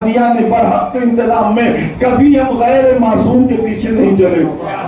दुनिया ने बरहक के इंतजाम में कभी हम गैर मासूम के पीछे नहीं चले।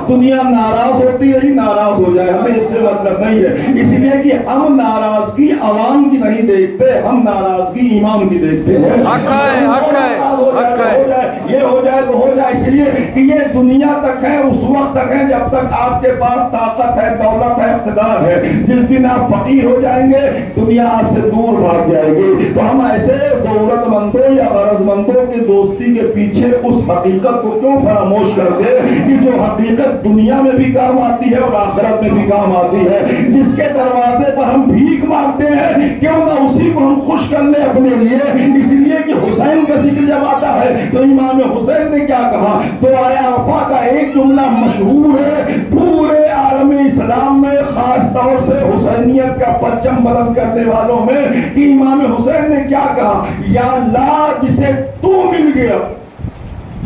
दुनिया नाराज होती रही, नाराज हो जाए, हमें इससे मतलब नहीं है। इसलिए कि हम नाराजगी अवाम की नहीं देखते, हम नाराजगी ईमान की देखते हैं। हक है, हक है, हक है। ये हो जाए तो हो जाए, इसलिए कि ये दुनिया तक है, उस वक्त तक है जब तक आपके पास ताकत है, दौलत है, इक़्तिदार है। जिस दिन आप फकीर हो जाएंगे दुनिया आपसे दूर भाग जाएगी। तो हम ऐसे जरूरतमंदों या गरजमंदों की दोस्ती के पीछे उस हकीकत को क्यों फरामोश कर दे कि जो हकीकत दुनिया में भी काम आती है और आखिरत में भी काम आती है। जिसके दरवाजे पर हम भीख मांगते हैं क्यों ना उसी को हम खुश कर ले अपने लिए। इसलिए कि हुसैन का जिक्र जब आता है तो इमाम हुसैन ने क्या कहा, तो आया वफा का एक जुमला मशहूर है पूरे आलम इस्लाम में, खास तौर से हुसैनियत का परचम बुलंद करने वालों में, कि इमाम हुसैन ने क्या कहा, या अल्लाह जिसे तू मिल गया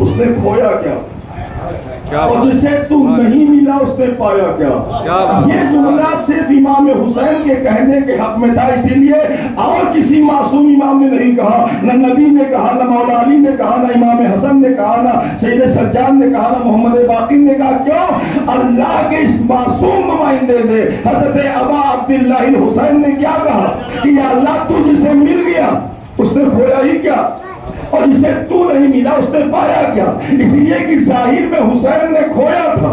उसने खोया क्या, और जिसे तू नहीं मिला उसने पाया क्या। ये जुमला सिर्फ इमाम हुसैन के कहने के हक में था, इसीलिए और किसी मासूम इमाम ने नहीं कहा, न नबी ने कहा, न मौला अली ने कहा, न इमाम हसन ने कहा, न सैयद सज्जाद ने कहा, न मोहम्मद बाकी ने कहा। क्यों? अल्लाह के इस मासूम नुमाइंदे ने हजरत अबा अब्दुल्लाह हुसैन ने क्या कहा कि या अल्लाह तू जिसे मिल गया उसने खोया ही क्या, और जिसे तू नहीं मिला उसने पाया क्या। इसलिए कि जाहिर में हुसैन ने खोया था,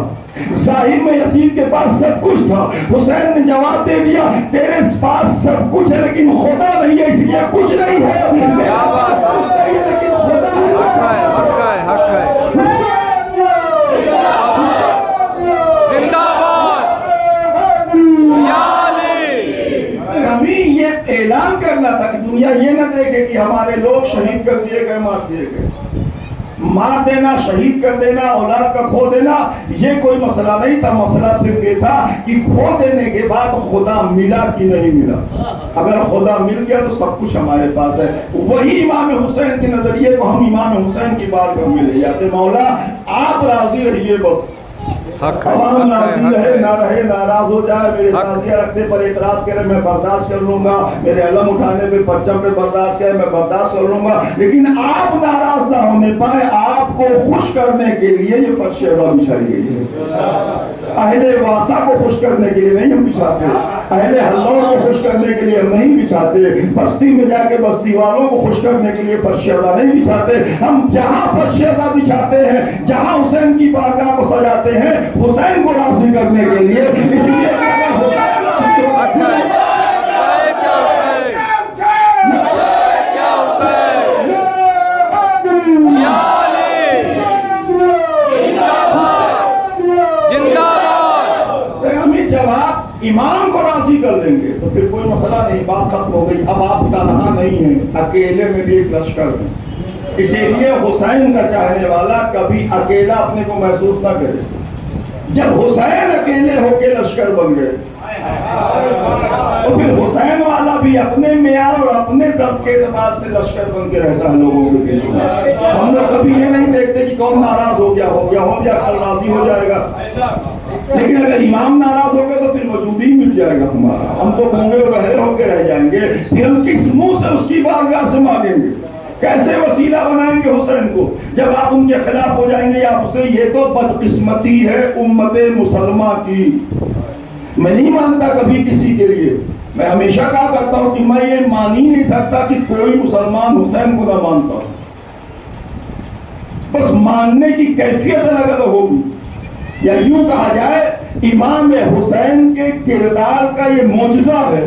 जाहिर में यजीद के पास सब कुछ था। हुसैन ने जवाब दे दिया तेरे पास सब कुछ है लेकिन खुदा नहीं है, इसलिए कुछ नहीं है, मेरा पास कुछ नहीं है लेकिन खुदा है। हक है, हक है। ऐलान करना था कि दुनिया ये न देखे कि हमारे लोग शहीद कर दिए गए, मार दिए गए। मार देना, शहीद कर देना, औलाद का खो देना ये कोई मसला नहीं था। मसला सिर्फ ये था कि खो देने के बाद खुदा मिला कि नहीं मिला। अगर खुदा मिल गया तो सब कुछ हमारे पास है। वही इमाम हुसैन के नजरिए को हम इमाम हुसैन की बात में ले जाते, मौला आप राजी रहिए, बस अवाम राजी रहे ना रहे, नाराज हो जाए, मेरे ताज़िया रखने पर एतराज करे मैं बर्दाश्त कर लूंगा, मेरे अलम उठाने पे परचम पे बर्दाश्त करे मैं बर्दाश्त कर लूंगा, लेकिन आप नाराज ना होने पाए, आपको खुश करने के लिए ये फर्शेज़ा बिछाई गई है। अहले वासा को खुश करने के लिए नहीं हम बिछाते, अहले हल्लौर को खुश करने के लिए हम नहीं बिछाते, बस्ती में जाके बस्ती वालों को खुश करने के लिए फर्शेज़ा नहीं बिछाते। हम जहां फर्शेज़ा बिछाते हैं, जहां हुसैन की बारगाह को सजाते हैं हुसैन को राज़ी करने के लिए। इसलिए जवाब इमाम को राज़ी कर लेंगे तो फिर कोई मसला नहीं, बात खत्म हो गई। अब आप तनहा नहीं है, अकेले में भी एक लश्कर है। इसीलिए हुसैन का चाहने वाला कभी अकेला अपने को महसूस ना करे। जब हुसैन अकेले होके लश्कर बन गए तो फिर हुसैन वाला भी अपने मेयार और अपने सब के एतबार से लश्कर बन के रहता है लोगों के बीच। हम लोग कभी ये नहीं देखते कि कौन नाराज हो गया, कल राजी हो जाएगा। लेकिन अगर इमाम नाराज हो गए तो फिर वजूदी मिल जाएगा हमारा, हम तो गूंगे और बहरे होकर रह जाएंगे। फिर हम किस मुंह से उसकी बारगाह से मांगेंगे, कैसे वसीला बनाएंगे हुसैन को जब आप उनके खिलाफ हो जाएंगे या उसे। ये तो बदकिस्मती है उम्मत मुसलमा की। मैं नहीं मानता कभी किसी के लिए, मैं हमेशा कहा करता हूं कि मैं ये मान ही नहीं सकता कि कोई मुसलमान हुसैन को ना मानता, बस मानने की कैफियत अलग अलग होगी। या यूं कहा जाए इमाम हुसैन के किरदार का ये मौजज़ा है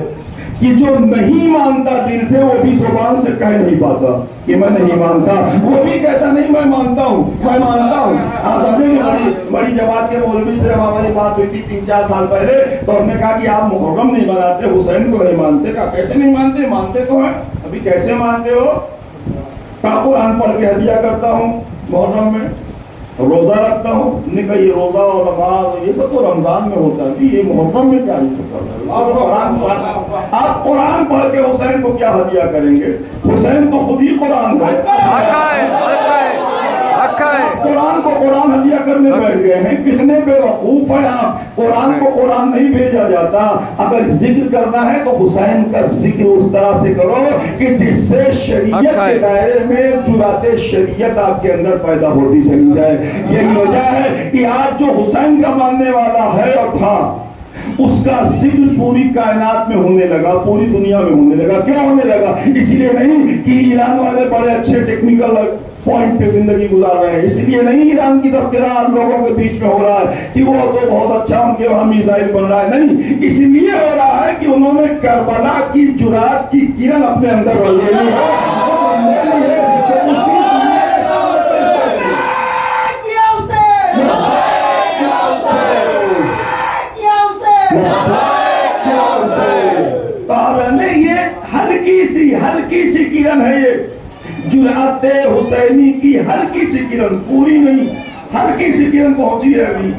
कि जो नहीं मानता दिल से वो भी जुबान से कह नहीं पाता कि मैं नहीं मानता, वो भी कहता नहीं मैं मानता हूँ, मैं मानता हूँ। आप समझेंगे बड़ी जमात के मौलवी से हमारी बात हुई थी 3-4 साल पहले, तो हमने कहा कि आप मुहर्रम नहीं मनाते, हुसैन को नहीं मानते। कहा कैसे नहीं मानते, मानते तो हैं। अभी कैसे मानते हो? कहा कुरान पढ़ के हदिया करता हूँ मुहर्रम में, रोजा रखता हूँ। ने कहा ये रोजा और नमाज ये सब तो रमजान में होता है, ये मुहर्रम में क्या ये सब करता है? आप कुरान पढ़ के हुसैन को क्या हदिया करेंगे? हुसैन तो खुद ही कुरान है, कुरान को कुरान हदिया करने बैठ गए हैं। कितने बेवकूफ हैं आप। कुरान को कुरान नहीं भेजा जाता। अगर जिक्र करना है तो हुसैन का जिक्र उस तरह से करो कि जिससे शरीयत के दायरे में जुराते शरीयत आपके अंदर पैदा होती चली जाए। यही वजह है कि आज जो हुसैन का मानने वाला है और था, उसका जिक्र पूरी कायनात में होने लगा, पूरी दुनिया में होने लगा। क्यों होने लगा? इसलिए नहीं कि ईरान वाले बड़े अच्छे टेक्निकल पॉइंट पे जिंदगी गुजार रहे हैं, इसलिए नहीं ईरान की तस्करा लोगों के बीच में हो रहा है कि वो तो बहुत अच्छा उनके वहां मिसाइल बन रहा है। नहीं, इसलिए हो रहा है कि उन्होंने करबला की जुरात की किरण अपने अंदर ले ली है। ये हल्की सी किरण है, ये जुराते हुसैनी की हल्की सी किरण, पूरी नहीं, हल्की सी किरण पहुंची है। अभी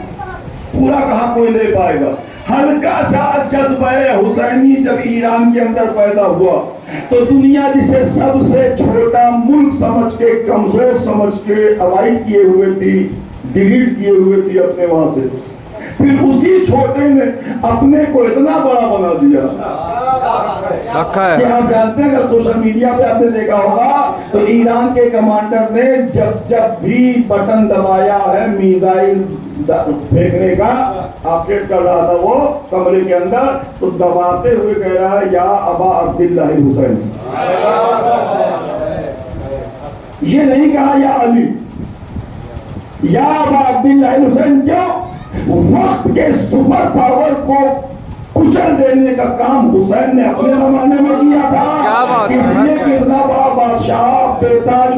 पूरा कहां कोई ले पाएगा। हल्का सा जज्बा हुसैनी जब ईरान के अंदर पैदा हुआ तो दुनिया जिसे सबसे छोटा मुल्क समझ के, कमजोर समझ के अवॉइड किए हुए थी, डिलीट किए हुए थी अपने वहां से, फिर उसी छोटे ने अपने को इतना बड़ा बना दिया। क्या आप जानते हैं, अगर सोशल मीडिया पे आपने देखा होगा तो ईरान के कमांडर ने जब भी बटन दबाया है मिसाइल फेंकने का, ऑपरेट कर रहा था वो कमरे के अंदर, तो दबाते हुए कह रहा है या अबा अब्दुल्लाह हुसैन। ये नहीं कहा या अली, या अबा अब्दुल्लाह हुसैन। क्यों? वक्त के सुपर पावर को कुचल देने का काम हुसैन ने अपने जमाने में किया था। इसलिए कितना बड़ा बादशाह बेताज